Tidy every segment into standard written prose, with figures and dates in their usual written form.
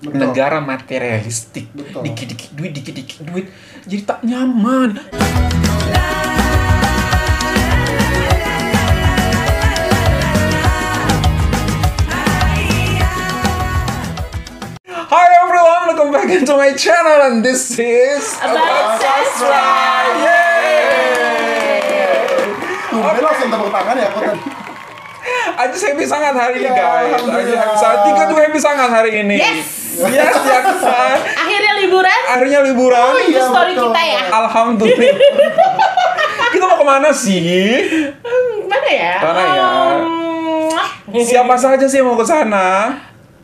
negara materialistik, dikit-dikit duit, jadi tak nyaman. Hi everyone, welcome back into my channel and this is About Sastra. Langsung tepuk tangan ya, aku tadi. Aja happy sangat hari ini guys. Aja happy sangat. Tika juga happy sangat hari ini. Yes, ya kan. Akhirnya liburan. Oh, itu story kita ya. Alhamdulillah. Kita mau kemana sih? Mana ya? Siapa saja sih yang mau ke sana?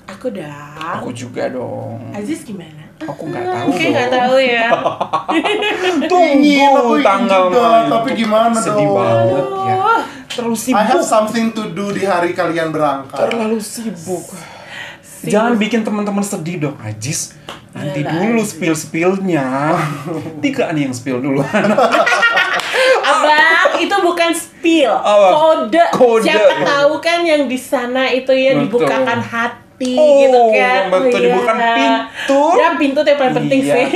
Aku dah. Aku juga dong. Aziz gimana? Aku nggak tahu. Oke, nggak tahu ya. Tunggu tanggal main. Tapi gimana dong? Sedih banget ya. Terlalu I sibuk. have something to do di hari kalian berangkat. Terlalu sibuk. Jangan bikin teman-teman sedih dong, Ajis. Nanti dulu spill-spillnya. Tika nih yang spill duluan. Abang, itu bukan spill. Kode. Siapa tahu kan yang di sana itu ya dibukakan hati. Gitu kan. Betul, dibukakan pintu. Ya, pintu itu yang paling penting sih.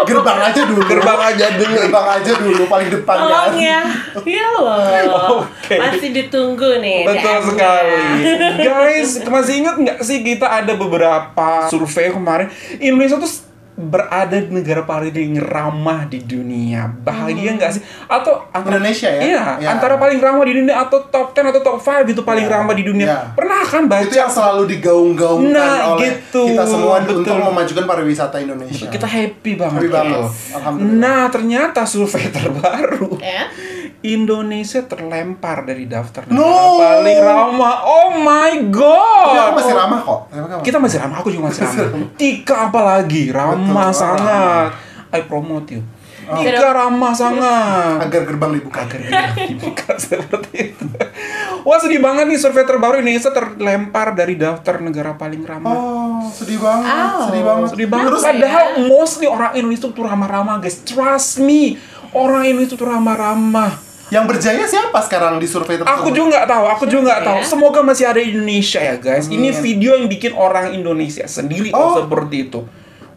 Gerbang aja dulu paling depan kan. Ya. Iya loh. Masih ditunggu nih. Betul sekali. Guys, masih ingat nggak sih kita ada beberapa survei kemarin, Indonesia tuh berada di negara paling ramah di dunia. Bahagia nggak sih? Atau Indonesia ya? Iya, antara paling ramah di dunia atau top 10 atau top 5 itu paling ramah di dunia. Pernah kan baca? Itu yang selalu digaung-gaungkan oleh gitu. kita semua untuk memajukan pariwisata Indonesia. Kita happy banget. Alhamdulillah. Nah, ternyata survei terbaru. Indonesia terlempar dari daftar negara paling ramah. Oh my god. Tapi aku masih ramah kok. Kita masih ramah, aku juga masih ramah. Tika apalagi ramah sangat. I promote you. Tika ramah sangat. Agar gerbang dibuka. Seperti itu. Wah, sedih banget nih, survei terbaru Indonesia terlempar dari daftar negara paling ramah. Sedih banget. Sedih banget. Terus padahal mostly orang Indonesia tuh ramah-ramah, guys. Trust me. Orang Indonesia tuh ramah-ramah. Yang berjaya siapa sekarang di survei tersebut? Aku juga nggak tahu. Semoga masih ada di Indonesia ya guys. Ini video yang bikin orang Indonesia sendiri seperti itu.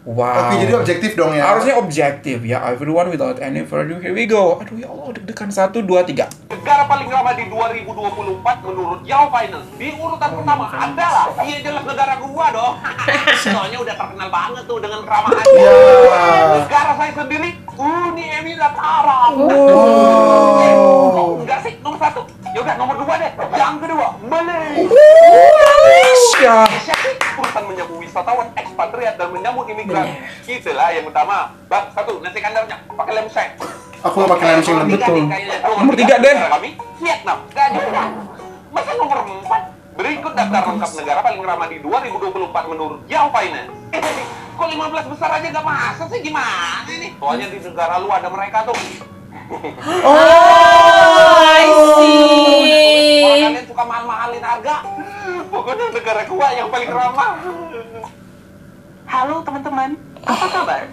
Wow. Oke, jadi objektif dong ya. Harusnya objektif ya. Everyone without any further. Here we go. Aduh ya Allah, deg-degan 1, 2, 3. Negara paling ramah di 2024 menurut Yahoo Finance. Di urutan pertama adalah jelas negara gua dong. Soalnya udah terkenal banget tuh dengan keramahannya. Negara saya sendiri, Uni Emirat Arab. Enggak sih, nomor 1. Yaudah, nomor 2 deh. Yang kedua, Malaysia. Urusan menyambut wisatawan, ekspatriat dan menyambut imigran. Itulah yang utama. Bang, 1, nasi kandarnya pakai lem seng. Aku mau pakai lem seng. Betul. Nomor 3 deh. Kami Vietnam. Gak juga. Masa nomor 4? Berikut daftar lengkap negara paling ramah di 2024 menurut Yahoo Finance. Kok 15 besar aja gak masuk sih, gimana ini? Soalnya di negara lu ada mereka tuh. I see. Orang kalian suka mahal-mahalin harga. Pokoknya negara gua yang paling ramah. Halo teman-teman, apa kabar?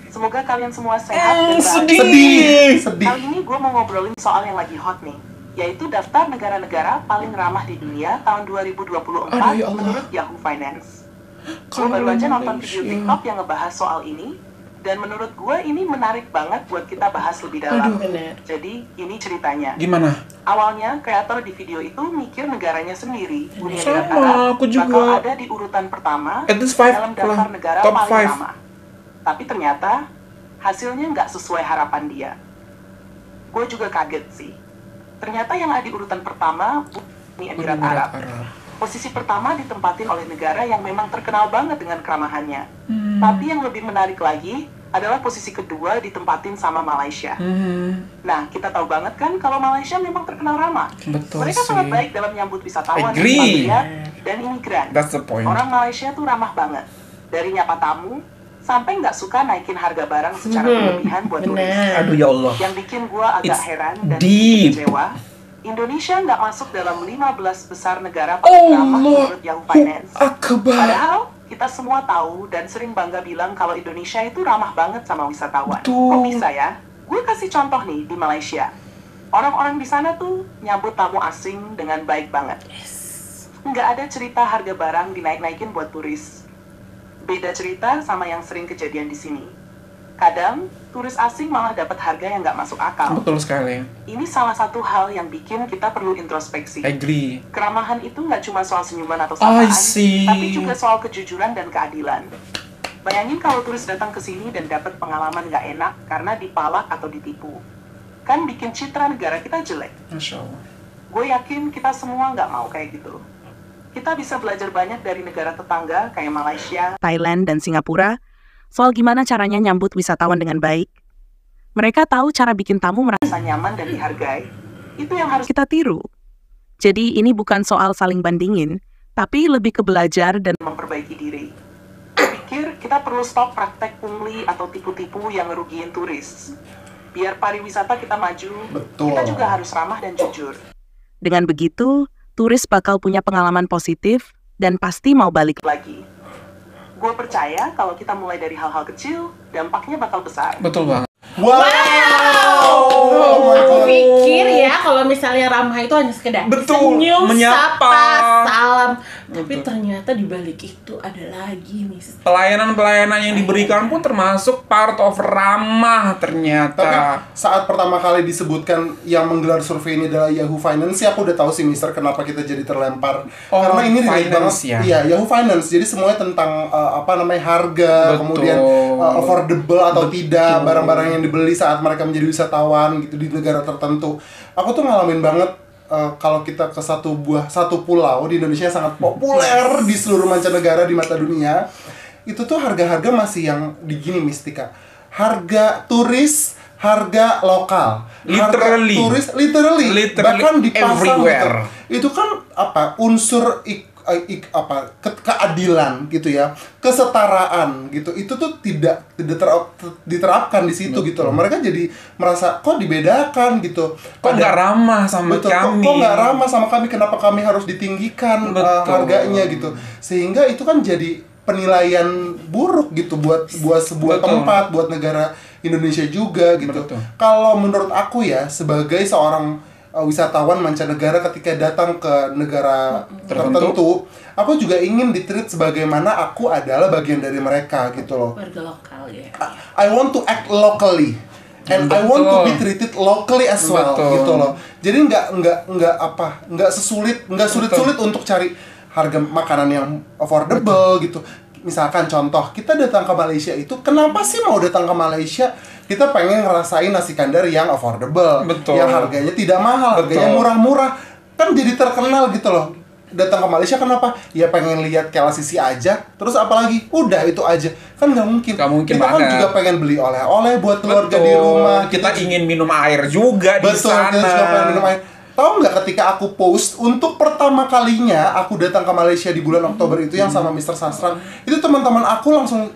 Semoga kalian semua sehat dan Sedih. Kali ini gue mau ngobrolin soal yang lagi hot nih, yaitu daftar negara-negara paling ramah di dunia tahun 2024 menurut Yahoo Finance. Gue baru aja nonton video TikTok yang ngebahas soal ini, dan menurut gue ini menarik banget buat kita bahas lebih dalam. Jadi ini ceritanya. Gimana? Awalnya kreator di video itu mikir negaranya sendiri, Uni Emirat Sama, Arab, aku juga. bakal ada di urutan pertama dalam daftar negara top paling 5. ramah. Tapi ternyata hasilnya nggak sesuai harapan dia. Gue juga kaget sih. Ternyata yang ada di urutan pertama Uni Emirat Arab. Posisi pertama ditempatin oleh negara yang memang terkenal banget dengan keramahannya. Tapi yang lebih menarik lagi adalah posisi kedua ditempatin sama Malaysia. Nah, kita tahu banget kan kalau Malaysia memang terkenal ramah. Betul Mereka sih. sangat baik dalam menyambut wisatawan, Agree. ekspatriat, dan imigran. That's the point. Orang Malaysia tuh ramah banget. Dari nyapa tamu, sampai nggak suka naikin harga barang secara berlebihan buat turis. Aduh ya Allah. Yang bikin gua agak It's heran dan deep. kecewa, Indonesia nggak masuk dalam 15 besar negara paling ramah menurut Yahoo Finance. Padahal kita semua tahu dan sering bangga bilang kalau Indonesia itu ramah banget sama wisatawan. Kok bisa ya? Gue kasih contoh nih di Malaysia. Orang-orang di sana tuh nyambut tamu asing dengan baik banget. Nggak ada cerita harga barang dinaik-naikin buat turis. Beda cerita sama yang sering kejadian di sini. Kadang, turis asing malah dapat harga yang nggak masuk akal. Betul sekali. Ini salah satu hal yang bikin kita perlu introspeksi. Agree. Keramahan itu nggak cuma soal senyuman atau sapaan, tapi juga soal kejujuran dan keadilan. Bayangin kalau turis datang ke sini dan dapat pengalaman nggak enak karena dipalak atau ditipu. Kan bikin citra negara kita jelek. Masya Allah. Gue yakin kita semua nggak mau kayak gitu. Kita bisa belajar banyak dari negara tetangga kayak Malaysia, Thailand, dan Singapura soal gimana caranya nyambut wisatawan dengan baik. Mereka tahu cara bikin tamu merasa nyaman dan dihargai. Itu yang harus kita tiru. Jadi ini bukan soal saling bandingin, tapi lebih ke belajar dan memperbaiki diri. Gue pikir kita perlu stop praktek pungli atau tipu-tipu yang ngerugiin turis. Biar pariwisata kita maju, kita juga harus ramah dan jujur. Dengan begitu, turis bakal punya pengalaman positif dan pasti mau balik lagi. Gue percaya kalau kita mulai dari hal-hal kecil, dampaknya bakal besar. Betul banget. Wow! Aku pikir ya kalau misalnya ramah itu hanya sekedar senyum, menyapa, sapa, salam. Tapi ternyata di balik itu ada lagi, Miss. Pelayanan-pelayanan yang diberikan pun termasuk part of ramah ternyata. Tapi saat pertama kali disebutkan yang menggelar survei ini adalah Yahoo Finance, sih aku udah tahu sih Mister kenapa kita jadi terlempar. Karena ini relate banget. Ya? Iya, Yahoo Finance. Jadi semuanya tentang harga, kemudian affordable atau tidak barang-barang yang dibeli saat mereka menjadi wisatawan gitu di negara tertentu. Aku tuh ngalamin banget kalau kita ke satu pulau di Indonesia yang sangat populer di seluruh mancanegara di mata dunia, itu tuh harga-harga masih yang digini Mistika. Harga turis, harga lokal, literally. Harga turis literally bahkan dipasang gitu. Itu kan unsur keadilan gitu ya, kesetaraan gitu, itu tuh tidak diterapkan di situ. Betul. Gitu loh. Mereka jadi merasa kok dibedakan gitu, kok nggak ramah sama kami, kok nggak ramah sama kami, kenapa kami harus ditinggikan harganya gitu, sehingga itu kan jadi penilaian buruk gitu buat sebuah tempat, buat negara Indonesia juga gitu. Kalau menurut aku ya, sebagai seorang wisatawan mancanegara ketika datang ke negara tertentu, aku juga ingin di-treat sebagaimana aku adalah bagian dari mereka gitu loh. Warga lokal ya. I want to act locally and I want to be treated locally as well gitu loh. Jadi nggak sulit-sulit untuk cari harga makanan yang affordable gitu. Misalkan contoh, kita datang ke Malaysia itu, kenapa sih mau datang ke Malaysia? Kita pengen ngerasain nasi kandar yang affordable, yang harganya tidak mahal, harganya murah-murah. Kan jadi terkenal gitu loh. Datang ke Malaysia kenapa? Ya pengen lihat KLCC aja, terus apalagi? Udah itu aja. Kan nggak mungkin. Kita kan juga pengen beli oleh-oleh buat keluarga di rumah. Kita ingin minum air juga di sana. Kita juga pengen minum air. Tahu nggak ketika aku post untuk pertama kalinya aku datang ke Malaysia di bulan Oktober itu yang sama Mr. Sastran, itu teman-teman aku langsung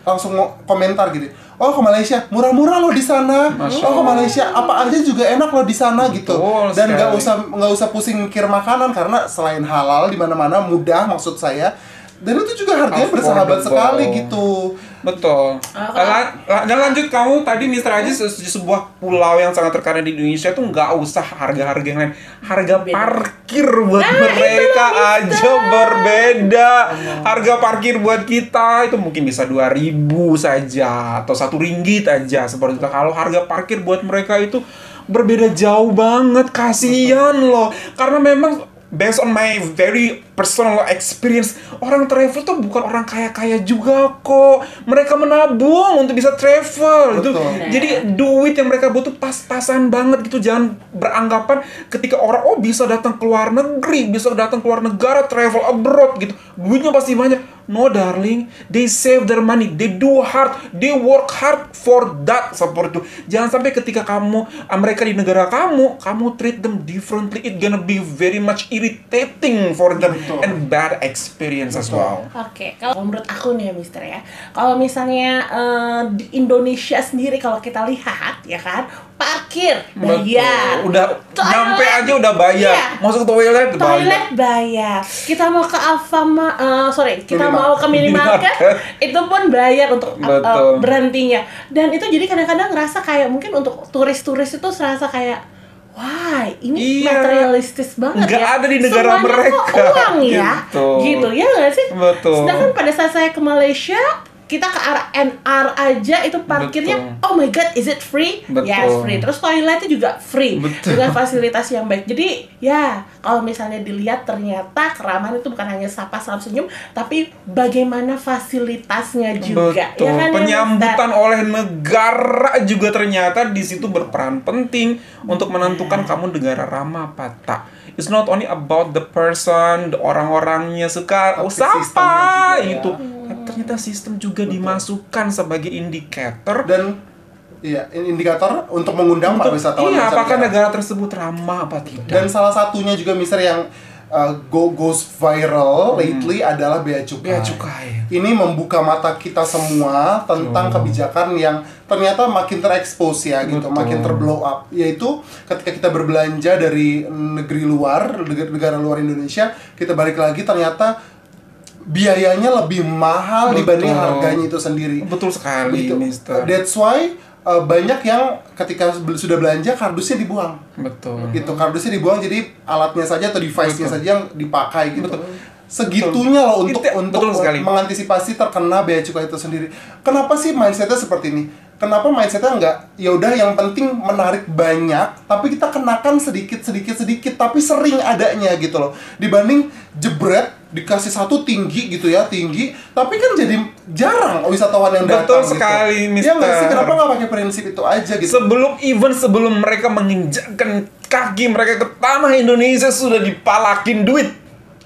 komentar gitu. Oh, ke Malaysia murah-murah loh di sana. Oh, ke Malaysia apa aja juga enak loh di sana gitu. Dan nggak usah pusing mikir makanan karena selain halal di mana-mana mudah maksud saya. Dan itu juga harganya bersahabat sekali gitu. Betul. Dan lanjut kamu tadi Mr. Aziz, sebuah pulau yang sangat terkenal di Indonesia tuh nggak usah harga-harga yang lain. Harga parkir buat mereka aja berbeda. Harga parkir buat kita itu mungkin bisa 2.000 saja atau 1 ringgit aja seperti itu. Kalau harga parkir buat mereka itu berbeda jauh banget. Kasian loh. Karena memang based on my very personal experience, orang travel tuh bukan orang kaya-kaya juga kok. Mereka menabung untuk bisa travel. Itu jadi duit yang mereka butuh pas-pasan banget gitu. Jangan beranggapan ketika orang bisa datang ke luar negeri, bisa datang ke luar negara, travel abroad gitu, duitnya pasti banyak. No darling, they save their money, they do hard, they work hard for that, seperti itu. Jangan sampai ketika mereka di negara kamu treat them differently, it gonna be very much irritating for them and bad experience as well. Oke, kalau menurut aku nih ya Mister ya, kalau misalnya di Indonesia sendiri kalau kita lihat ya kan, parkir bayar, udah nyampe aja udah bayar, masuk toilet bayar, kita mau ke kita mau ke minimarket itu pun bayar untuk berhentinya. Dan itu jadi kadang-kadang ngerasa kayak mungkin untuk turis-turis itu serasa kayak wah, ini materialistis banget. Nggak ada di negara mereka. Uang ya, gitu ya nggak sih? Betul. Sedangkan pada saat saya ke Malaysia, kita ke arah NR aja itu parkirnya, oh my god, is it free? Yes, free. Terus toiletnya juga free dengan fasilitas yang baik. Jadi ya kalau misalnya dilihat ternyata keramahan itu bukan hanya sapa salam senyum, tapi bagaimana fasilitasnya juga. Betul. Ya kan, Penyambutan oleh negara juga ternyata di situ berperan penting untuk menentukan kamu negara ramah apa tak. It's not only about the person, orang-orangnya suka siapa itu. Ternyata sistem juga dimasukkan sebagai indikator dan indikator untuk mengundang para wisatawan. Iya, apakah negara tersebut ramah apa tidak. Dan salah satunya juga Mister yang goes viral lately adalah bea cukai. Ini membuka mata kita semua tentang kebijakan yang ternyata makin terekspos ya gitu, makin terblow up. Yaitu ketika kita berbelanja dari negeri luar, negara luar Indonesia, kita balik lagi ternyata biayanya lebih mahal dibanding harganya itu sendiri. Betul sekali, gitu. Mister. That's why banyak yang ketika sudah belanja kardusnya dibuang. Betul. Gitu, kardusnya dibuang, jadi alatnya saja atau device-nya saja yang dipakai gitu. Segitunya loh untuk mengantisipasi terkena bea cukai itu sendiri. Kenapa sih mindsetnya seperti ini? Kenapa mindsetnya nggak, ya udah yang penting menarik banyak, tapi kita kenakan sedikit, tapi sering adanya gitu loh. Dibanding jebret, dikasih satu tinggi gitu ya, tinggi, tapi kan jadi jarang wisatawan yang datang. Betul sekali, gitu. Mister. Ya nggak sih, kenapa nggak pakai prinsip itu aja gitu? Sebelum mereka menginjakkan kaki mereka ke tanah Indonesia sudah dipalakin duit.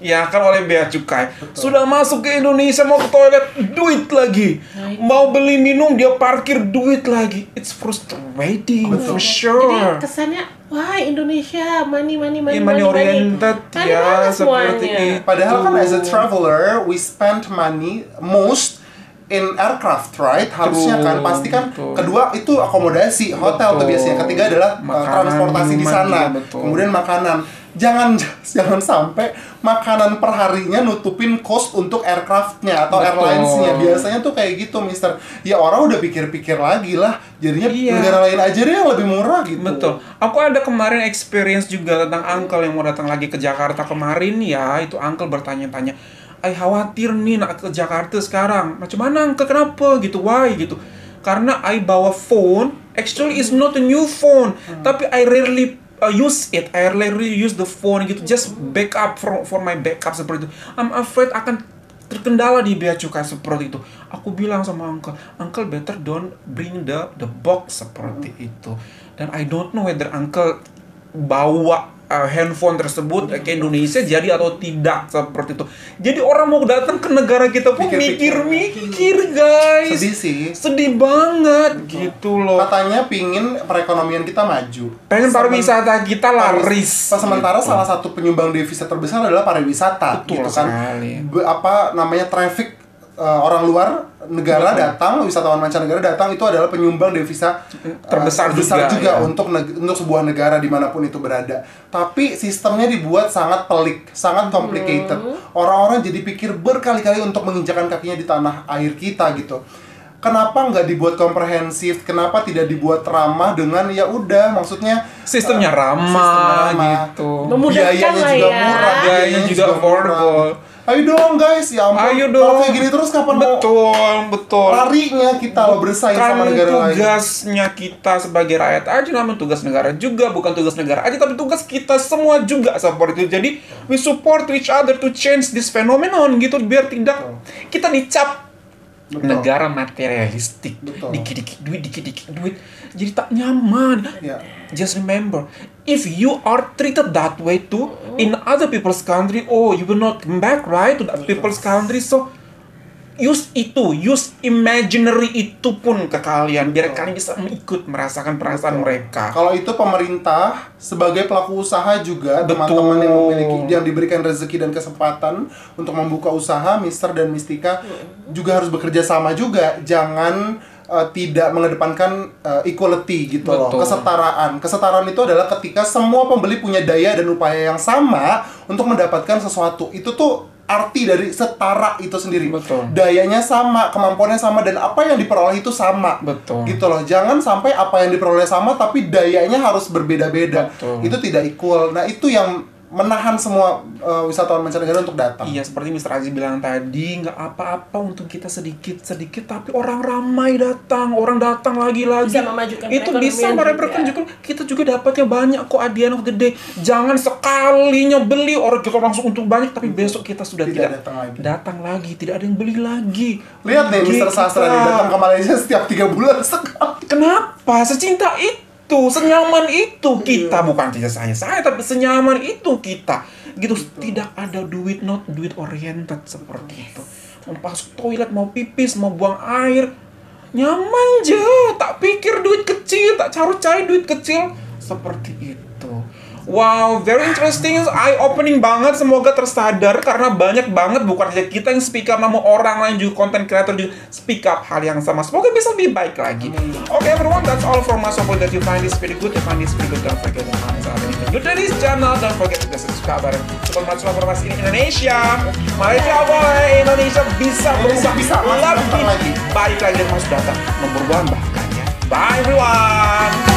Ya kan, oleh bea cukai. Sudah masuk ke Indonesia, mau ke toilet, duit lagi. Mau beli minum, dia parkir, duit lagi. It's frustrating, for sure. Jadi kesannya, wah Indonesia money oriented ya, seperti itu. Padahal kan as a traveler, we spend money most in aircraft, right? Harusnya kan, pasti kan. Kedua itu akomodasi, hotel tuh biasanya. Ketiga adalah transportasi di sana. Kemudian makanan. Jangan sampai makanan perharinya nutupin cost untuk aircraftnya atau airlines-nya. Biasanya tuh kayak gitu, Mister. Ya orang udah pikir-pikir lagi lah. Jadinya negara lain aja deh yang lebih murah gitu. Betul. Aku ada kemarin experience juga tentang uncle yang mau datang lagi ke Jakarta kemarin ya. Itu uncle bertanya-tanya, khawatir nih nak ke Jakarta sekarang. Macam mana uncle, kenapa gitu, why gitu. Karena bawa phone, actually is not a new phone. Tapi I rarely use it. I rarely use the phone gitu, just backup for my backup seperti itu. I'm afraid akan terkendala di bea cukai seperti itu. Aku bilang sama uncle better don't bring the box seperti itu. Dan I don't know whether uncle bawa handphone tersebut ke Indonesia jadi atau tidak seperti itu. Jadi orang mau datang ke negara kita pun mikir guys. Sedih sih. Sedih banget gitu loh. Katanya pingin perekonomian kita maju. Pengen pariwisata kita laris. Sementara salah satu penyumbang devisa terbesar adalah pariwisata. Betul gitu kan. sekali. Traffic orang luar negara datang, wisatawan mancanegara datang, itu adalah penyumbang devisa terbesar juga ya. untuk sebuah negara dimanapun itu berada. Tapi sistemnya dibuat sangat pelik, sangat complicated. Orang-orang jadi pikir berkali-kali untuk menginjakan kakinya di tanah air kita gitu. Kenapa nggak dibuat komprehensif? Kenapa tidak dibuat ramah dengan ya udah, maksudnya sistemnya ramah gitu. Memudahkan lah ya. Biayanya juga affordable. Ayo dong guys, ya ampun. Ayo dong. Kalau kayak gini terus kapan betul. larinya kita lo bersaing sama negara lain. Tugasnya kita sebagai rakyat aja, namanya tugas negara juga, bukan tugas negara aja, tapi tugas kita semua juga seperti itu. Jadi we support each other to change this phenomenon gitu, biar tidak kita dicap negara materialistik. Dikit-dikit duit. Jadi tak nyaman. Just remember, if you are treated that way too in other people's country, you will not come back, right, to that people's country. So use imaginary itu pun ke kalian, biar kalian bisa ikut merasakan perasaan mereka. Kalau itu pemerintah sebagai pelaku usaha juga, teman-teman yang diberikan rezeki dan kesempatan untuk membuka usaha, Mister dan Mistika juga harus bekerja sama juga. Jangan tidak mengedepankan equality gitu loh, kesetaraan. Kesetaraan itu adalah ketika semua pembeli punya daya dan upaya yang sama untuk mendapatkan sesuatu. Itu tuh arti dari setara itu sendiri. Dayanya sama, kemampuannya sama, dan apa yang diperoleh itu sama. Gitu loh. Jangan sampai apa yang diperoleh sama tapi dayanya harus berbeda-beda. Itu tidak equal. Nah, itu yang menahan semua wisatawan mancanegara untuk datang. Iya, seperti Mr. Aziz bilang tadi, nggak apa-apa untuk kita sedikit-sedikit, tapi orang ramai datang, orang datang lagi-lagi. Bisa memajukan itu bisa mereperkan juga. Kita juga dapatnya banyak kok at the end of the day. Jangan sekalinya beli orang kita langsung untung banyak, tapi besok kita sudah tidak datang lagi, tidak ada yang beli lagi. Lihat deh Mr. Sastra nih datang ke Malaysia setiap 3 bulan sekali. Kenapa? Secinta itu, senyaman itu kita, bukan tidak saya tapi senyaman itu kita. Gitu, tidak ada duit, not duit oriented seperti itu. Mau masuk toilet, mau pipis, mau buang air, nyaman aja. Tak pikir duit kecil, tak cari duit kecil seperti itu. Wow, very interesting, eye-opening banget. Semoga tersadar karena banyak banget bukan hanya kita yang speak up, namun orang lain juga, content creator juga speak up hal yang sama. Semoga bisa lebih baik lagi. Okay, everyone, that's all from us. Hope that you find this video good. If you find this video good, don't forget to comment anything good to this channel. Don't forget to subscribe dan support informasi ini Indonesia. Malaysia boleh, Indonesia bisa berubah, bisa lebih baik lagi dan masuk data nomor 1 bahkan ya. Bye everyone.